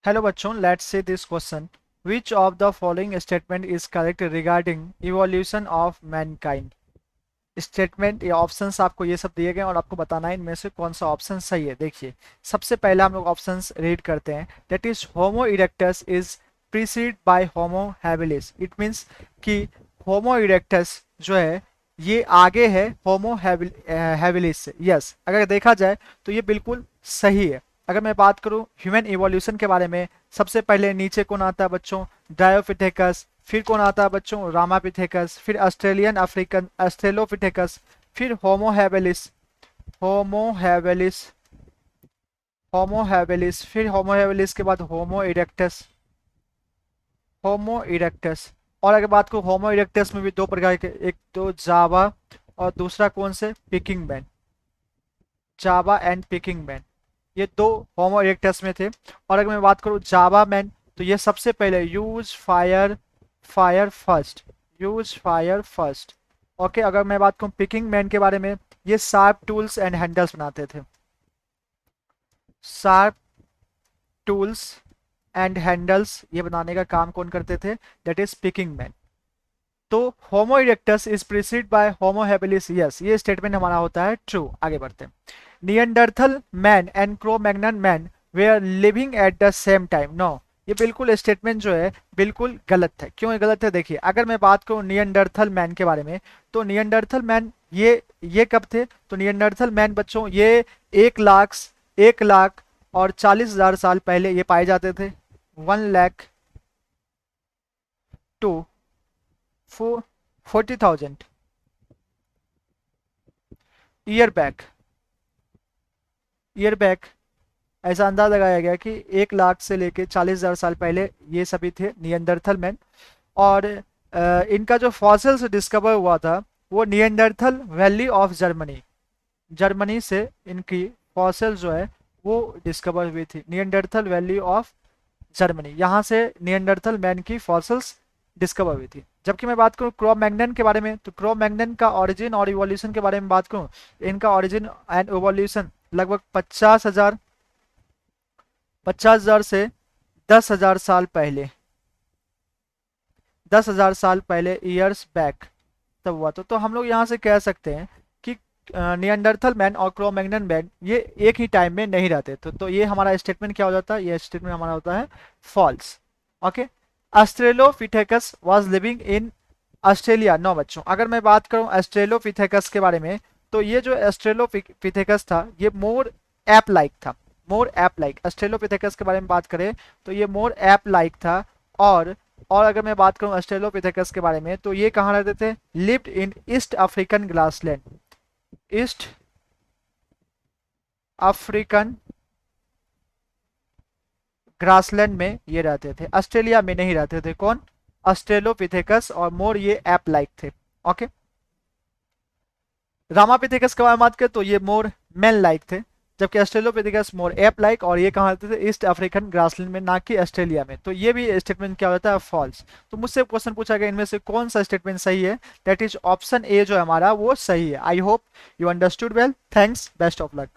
Hello बच्चों, let's see this question. Which of the following statement is correct regarding evolution of Mankind. Statement या options आपको ये सब दिए गए और आपको बताना है इनमें से कौन सा ऑप्शन सही है। देखिए, सबसे पहले हम लोग ऑप्शंस रीड करते हैं। That is Homo erectus is preceded by Homo habilis. It means कि होमो इरेक्टस जो है ये आगे है होमो हैबिलिस से। यस, अगर देखा जाए तो ये बिल्कुल सही है। अगर मैं बात करूं ह्यूमन इवोल्यूशन के बारे में, सबसे पहले नीचे कौन आता है बच्चों? डायोफिथेकस। फिर कौन आता है बच्चों? रामापिथेकस। फिर ऑस्ट्रेलियन अफ्रीकन ऑस्ट्रेलोपिथेकस। फिर Homo habilis. Homo habilis. Homo habilis. फिर होमो हैबिलिस के बाद होमो इरेक्टस। होमो इरेक्टस। और अगर बात करूं होमो इरेक्टस में भी दो प्रकार के, एक तो जावा और दूसरा कौन से? Picking man. Java and picking man, ये दो होमो इरेक्टस में थे। और अगर मैं बात करूं जावा मैन, तो ये सबसे पहले use fire fire first. Use fire first. Okay, अगर मैं बात करूं पिकिंग मैन के बारे में, ये शार्प टूल्स एंड हैंडल्स बनाते थे। शार्प टूल्स एंड हैंडल्स ये बनाने का काम कौन करते थे? That is Peking man. तो Homo erectus is preceded by Homo habilis. Yes, ये स्टेटमेंट हमारा होता है ट्रू। आगे बढ़ते हैं। Neanderthal man and Cro Magnon man were living at the same time. No, ये बिल्कुल स्टेटमेंट जो है बिल्कुल गलत है। क्यों ये गलत है? देखिए, अगर मैं बात करूं नियंडरथल मैन के बारे में, तो नियंडरथल मैन ये कब थे? तो नियंडरथल मैन बच्चों ये 1 लाख और 40,000 साल पहले ये पाए जाते थे। 1 lakh to 40,000 year back. Year back ऐसा अंदाज लगाया गया कि 1 लाख से लेके 40,000 साल पहले ये सभी थे नियंडरथल मैन। और इनका जो फॉसिल्स डिस्कवर हुआ था वो Neanderthal valley of Germany. Germany से इनकी फॉसिल जो है वो डिस्कवर हुई थी। नियंडरथल वैली ऑफ जर्मनी, यहाँ से नियंडरथल मैन की फॉसिल्स डिस्कवर हुई थी। जबकि मैं बात करूँ क्रो मैग्नन के बारे में, तो क्रो मैग्नन का ओरिजिन और इवोल्यूशन के बारे में बात करूँ, इनका ओरिजिन एंड इवोल्यूशन लगभग 50,000 से 10,000 साल पहले, 10,000 साल ईयर्स बैक तब हुआ। तो हम लोग यहाँ से कह सकते हैं कि नियंडरथल मैन और क्रो मैग्नन मैन ये एक ही टाइम में नहीं रहते। तो ये हमारा स्टेटमेंट क्या हो जाता है? ये स्टेटमेंट हमारा होता है false. Okay, Australopithecus was living in Australia. No बच्चों, अगर मैं बात करूं ऑस्ट्रेलोपिथेकस के बारे में, तो ये जो ऑस्ट्रेलोपिथेकस था ये मोर एप लाइक था। मोर एप लाइक ऑस्ट्रेलोपिथेकस के बारे में बात करें तो ये मोर एप लाइक था। और अगर मैं बात करूं ऑस्ट्रेलोपिथेकस के बारे में, तो ये कहाँ रहते थे? Lived in east African grassland. East African grassland में ये रहते थे, ऑस्ट्रेलिया में नहीं रहते थे। कौन? ऑस्ट्रेलोपिथेकस। और मोर ये एप लाइक थे। ओके, रामापिथेकस के बारे में बात करें तो ये मोर मैन लाइक थे, जबकि ऑस्ट्रेलोपिथेकस मोर एप लाइक। और ये कहाँ रहते थे? ईस्ट अफ्रीकन ग्रासलैंड में, ना कि ऑस्ट्रेलिया में। तो ये भी स्टेटमेंट क्या होता है? फॉल्स। तो मुझसे क्वेश्चन पूछा गया इनमें से कौन सा स्टेटमेंट सही है? दैट इज ऑप्शन ए जो है हमारा वो सही है। I hope you understood well. Thanks, best of luck.